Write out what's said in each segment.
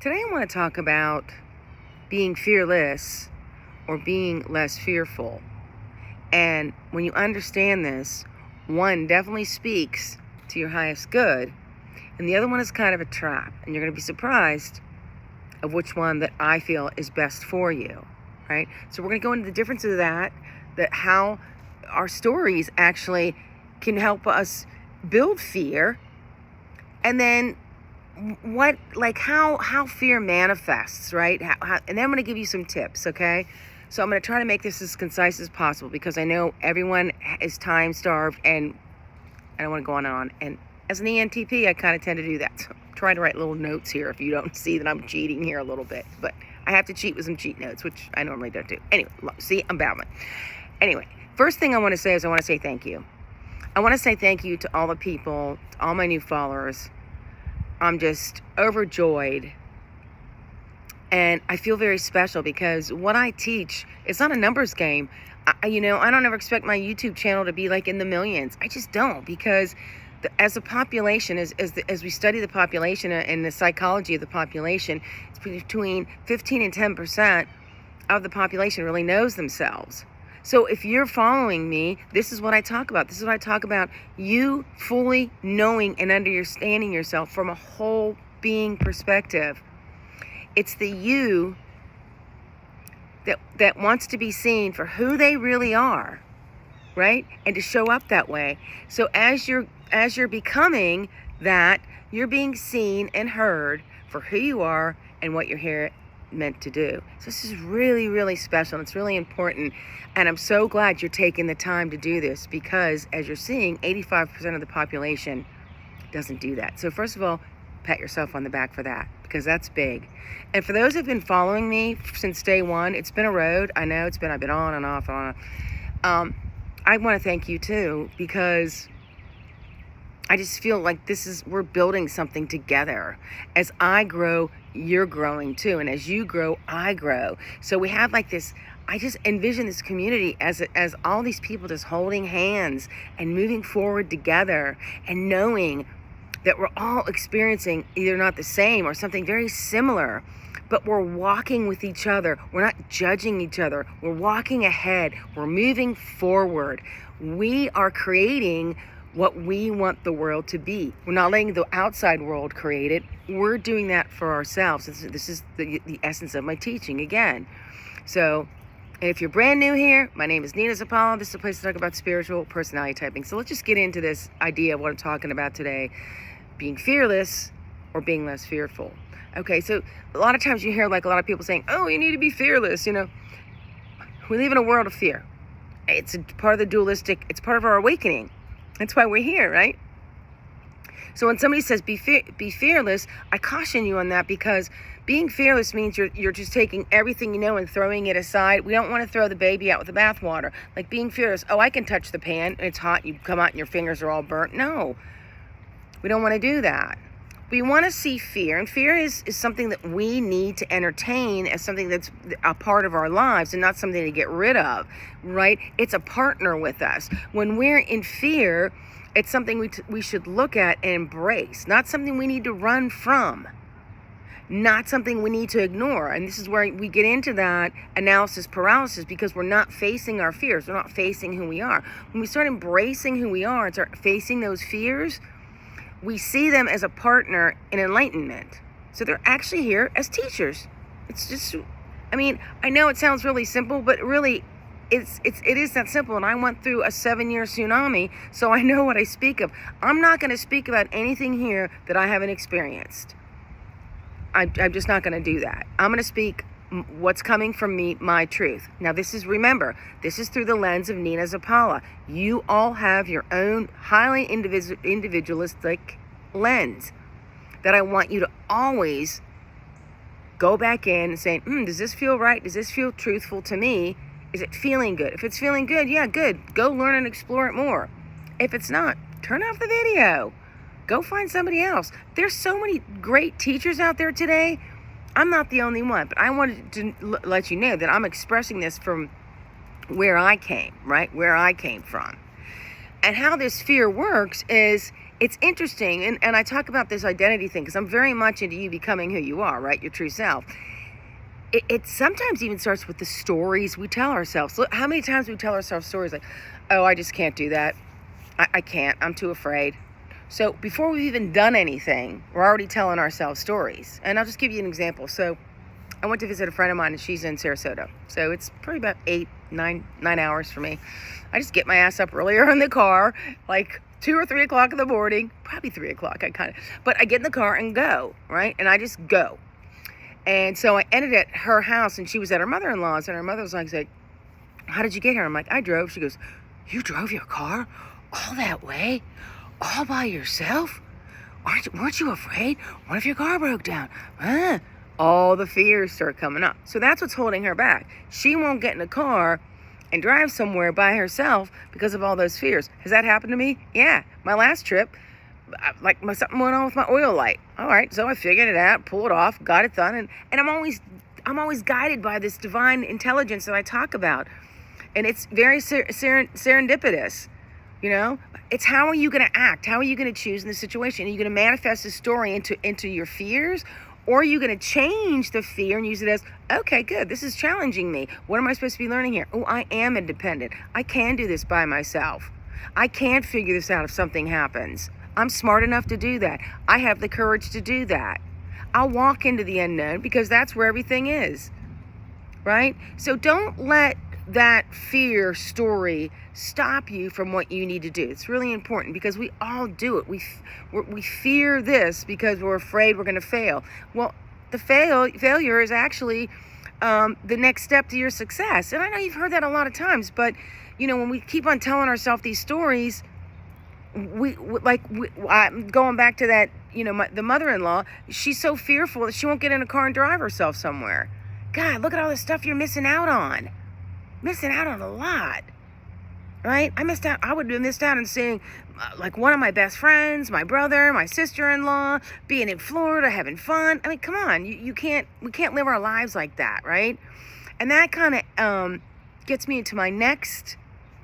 Today I want to talk about being fearless or being less fearful. And when you understand this, one definitely speaks to your highest good, and the other one is kind of a trap. And you're going to be surprised of which one that I feel is best for you, right? So we're going to go into the difference of that how our stories actually can help us build fear, and then how fear manifests, right? And then I'm going to give you some tips, okay? So I'm going to try to make this as concise as possible because I know everyone is time starved and I don't want to go on and on. And as an ENTP, I kind of tend to do that. So I'm trying to write little notes here if you don't see that I'm cheating here a little bit. But I have to cheat with some cheat notes, which I normally don't do. Anyway, see, I'm babbling. Anyway, first thing I want to say is I want to say thank you. I want to say thank you to all the people, to all my new followers. I'm just overjoyed, and I feel very special because what I teach, it's not a numbers game. I don't ever expect my YouTube channel to be like in the millions. I just don't, because as a population, as we study the population and the psychology of the population, it's between 15 and 10% of the population really knows themselves. So if you're following me, this is what I talk about. This is what I talk about. You fully knowing and understanding yourself from a whole being perspective. It's the you that wants to be seen for who they really are, right? And to show up that way. So as you're becoming that, you're being seen and heard for who you are and what you're here meant to do. So this is really, really special, and it's really important, and I'm so glad you're taking the time to do this, because as you're seeing, 85% of the population doesn't do that. So first of all, pat yourself on the back for that, because that's big. And for those who've been following me since day one, it's been a road. I know I've been on and off and on. I want to thank you too, because I just feel like we're building something together. As I grow, you're growing too. And as you grow, I grow. So we have like this, I just envision this community as all these people just holding hands and moving forward together, and knowing that we're all experiencing either not the same or something very similar, but we're walking with each other. We're not judging each other. We're walking ahead. We're moving forward. We are creating what we want the world to be. We're not letting the outside world create it. We're doing that for ourselves. This is the essence of my teaching again. So if you're brand new here, my name is Nina Zapala. This is a place to talk about spiritual personality typing. So let's just get into this idea of what I'm talking about today. Being fearless or being less fearful. Okay, so a lot of times you hear like a lot of people saying, oh, you need to be fearless, We live in a world of fear. It's a part of the dualistic, it's part of our awakening. That's why we're here, right? So when somebody says be fearless, I caution you on that, because being fearless means you're just taking everything you know and throwing it aside. We don't want to throw the baby out with the bathwater. Like being fearless, oh, I can touch the pan and it's hot, you come out and your fingers are all burnt. No, we don't want to do that. We want to see fear, and fear is something that we need to entertain as something that's a part of our lives and not something to get rid of, right? It's a partner with us. When we're in fear, it's something we should look at and embrace, not something we need to run from, not something we need to ignore. And this is where we get into that analysis paralysis, because we're not facing our fears. We're not facing who we are. When we start embracing who we are and start facing those fears, we see them as a partner in enlightenment. So they're actually here as teachers. It's just, I know it sounds really simple, but really it is that simple. And I went through a 7-year tsunami, so I know what I speak of. I'm not going to speak about anything here that I haven't experienced. I'm just not going to do that. I'm going to speak what's coming from me, my truth. Now remember, this is through the lens of Nina Zapala. You all have your own highly individualistic lens that I want you to always go back in and say, does this feel right? Does this feel truthful to me? Is it feeling good? If it's feeling good, yeah, good. Go learn and explore it more. If it's not, turn off the video. Go find somebody else. There's so many great teachers out there today. I'm not the only one, but I wanted to let you know that I'm expressing this from where I came, right? Where I came from. And how this fear works is it's interesting, and I talk about this identity thing because I'm very much into you becoming who you are, right? Your true self. It sometimes even starts with the stories we tell ourselves. Look, how many times we tell ourselves stories like, oh, I just can't do that. I can't. I'm too afraid. So before we've even done anything, we're already telling ourselves stories. And I'll just give you an example. So I went to visit a friend of mine, and she's in Sarasota. So it's probably about 9 hours for me. I just get my ass up earlier in the car, like 2 or 3 o'clock in the morning, probably 3 o'clock. But I get in the car and go, right? And I just go. And so I ended at her house, and she was at her mother-in-law's, and her mother was like, how did you get here? I'm like, I drove. She goes, you drove your car all that way? All by yourself? Weren't you afraid? What if your car broke down? All the fears start coming up. So that's what's holding her back. She won't get in a car and drive somewhere by herself because of all those fears. Has that happened to me? Yeah. My last trip, something went on with my oil light. All right, so I figured it out, pulled it off, got it done, and I'm always guided by this divine intelligence that I talk about, and it's very serendipitous. You know, it's how are you going to act? How are you going to choose in the situation? Are you going to manifest the story into your fears? Or are you going to change the fear and use it as, okay, good, this is challenging me. What am I supposed to be learning here? Oh, I am independent. I can do this by myself. I can figure this out if something happens. I'm smart enough to do that. I have the courage to do that. I'll walk into the unknown because that's where everything is, right? So don't let that fear story stop you from what you need to do. It's really important because we all do it. We fear this because we're afraid we're going to fail. Well, the failure is actually the next step to your success. And I know you've heard that a lot of times, but you know, when we keep on telling ourselves these stories, I'm going back to that, you know, the mother-in-law, she's so fearful that she won't get in a car and drive herself somewhere. God, look at all the stuff you're missing out on. Missing out on a lot, right? I would have missed out on seeing like one of my best friends, my brother, my sister-in-law, being in Florida, having fun. I mean, come on, we can't live our lives like that, right? And that kind of gets me into my next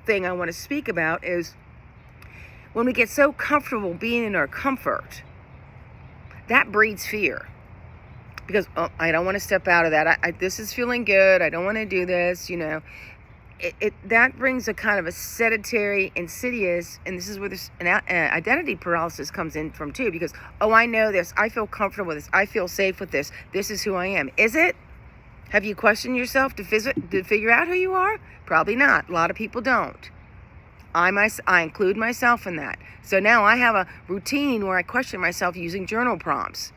thing I want to speak about is when we get so comfortable being in our comfort, that breeds fear. Because, I don't want to step out of that. This is feeling good. I don't want to do this, you know. That brings a kind of a sedentary, insidious, and this is where this identity paralysis comes in from too. Because, I know this. I feel comfortable with this. I feel safe with this. This is who I am. Is it? Have you questioned yourself to figure out who you are? Probably not. A lot of people don't. I include myself in that. So now I have a routine where I question myself using journal prompts.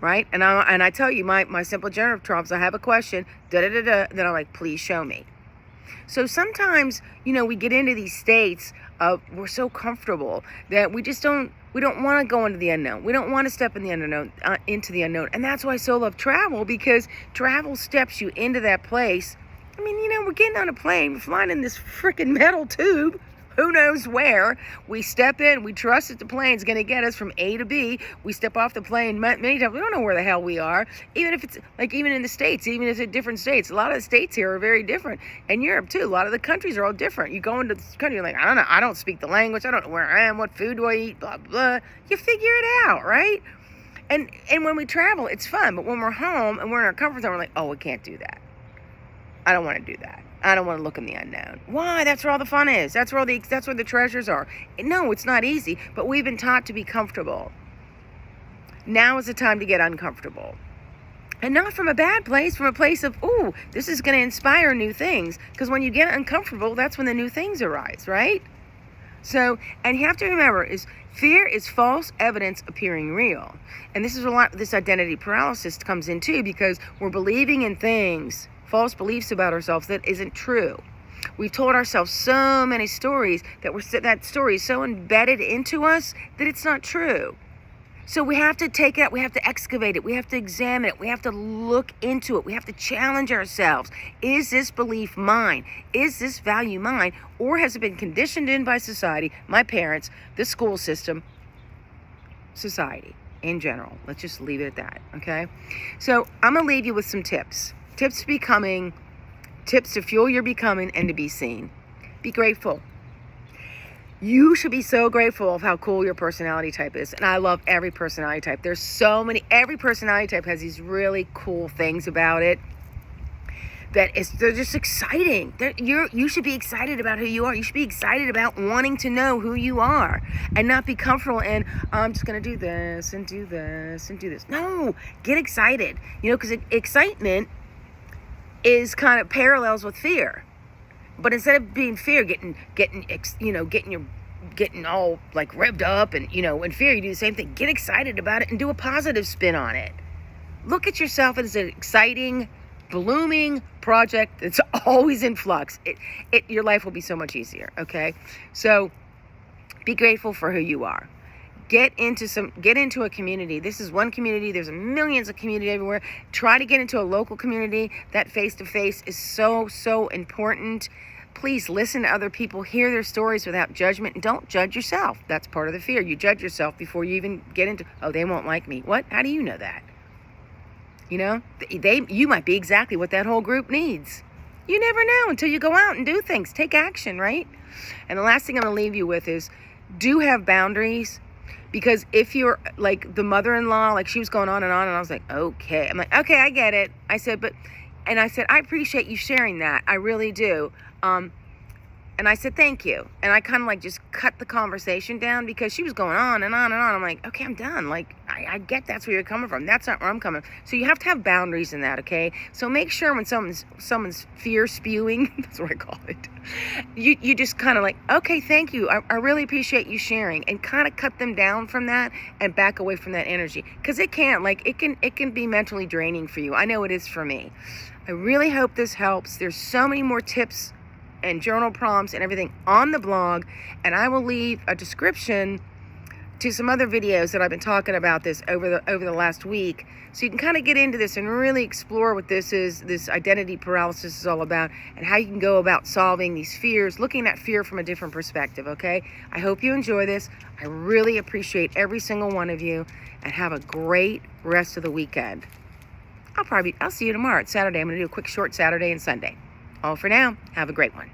Right? And I tell you, my simple journal prompts, I have a question, then I'm like, please show me. So sometimes, you know, we get into these states of we're so comfortable that we don't want to go into the unknown. We don't want to step in the unknown, And that's why I so love travel, because travel steps you into that place. I mean, you know, we're getting on a plane, we're flying in this freaking metal tube. Who knows where? We step in, we trust that the plane's going to get us from A to B. We step off the plane many times. We don't know where the hell we are. Even if it's like, even in the States, even if it's different states. A lot of the states here are very different. And Europe too. A lot of the countries are all different. You go into this country, you're like, I don't know. I don't speak the language. I don't know where I am. What food do I eat? Blah, blah. You figure it out, right? And when we travel, it's fun. But when we're home and we're in our comfort zone, we're like, we can't do that. I don't want to do that. I don't want to look in the unknown. Why? That's where all the fun is. That's where the treasures are. No, it's not easy, but we've been taught to be comfortable. Now is the time to get uncomfortable. And not from a bad place, from a place of, this is going to inspire new things. Because when you get uncomfortable, that's when the new things arise, right? So, and you have to remember, fear is false evidence appearing real. And this is a lot, this identity paralysis comes in too, because we're believing in things, false beliefs about ourselves that isn't true. We've told ourselves so many stories that story is so embedded into us that it's not true. So we have to take it out, we have to excavate it, we have to examine it, we have to look into it, we have to challenge ourselves. Is this belief mine? Is this value mine? Or has it been conditioned in by society, my parents, the school system, society in general? Let's just leave it at that, okay? So I'm going to leave you with some tips. Tips to fuel your becoming and to be seen. Be grateful. You should be so grateful of how cool your personality type is. And I love every personality type. There's so many, every personality type has these really cool things about it they're just exciting. You should be excited about who you are. You should be excited about wanting to know who you are and not be comfortable in, I'm just going to do this and do this and do this. No, get excited. Because excitement is kind of parallels with fear. But instead of being fear, getting all like revved up and, in fear, you do the same thing. Get excited about it and do a positive spin on it. Look at yourself as an exciting, blooming project that's always in flux. Your life will be so much easier, okay? So be grateful for who you are. Get into a community. This is one community. There's millions of community everywhere. Try to get into a local community. That face-to-face is so, so important. Please listen to other people, hear their stories without judgment, and don't judge yourself. That's part of the fear. You judge yourself before you even get into, oh, they won't like me. What? How do you know that? You might be exactly what that whole group needs. You never know until you go out and do things. Take action, right? And the last thing I'm going to leave you with is, do have boundaries. Because if you're like the mother-in-law, like she was going on, and I was like, okay. I'm like, okay, I get it. I said, I appreciate you sharing that. I really do. And I said, thank you. And I kind of like just cut the conversation down because she was going on and on and on. I'm like, okay, I'm done. Like, I get that's where you're coming from. That's not where I'm coming from. So you have to have boundaries in that, okay? So make sure when someone's fear spewing, that's what I call it, you just kind of like, okay, thank you. I really appreciate you sharing, and kind of cut them down from that and back away from that energy. Because it can be mentally draining for you. I know it is for me. I really hope this helps. There's so many more tips and journal prompts and everything on the blog, and I will leave a description to some other videos that I've been talking about this over the last week, so you can kind of get into this and really explore what this identity paralysis is all about, and how you can go about solving these fears, looking at fear from a different perspective. Okay, I hope you enjoy this. I really appreciate every single one of you, and have a great rest of the weekend. I'll see you tomorrow. It's Saturday. I'm going to do a quick short Saturday and Sunday. All for now. Have a great one.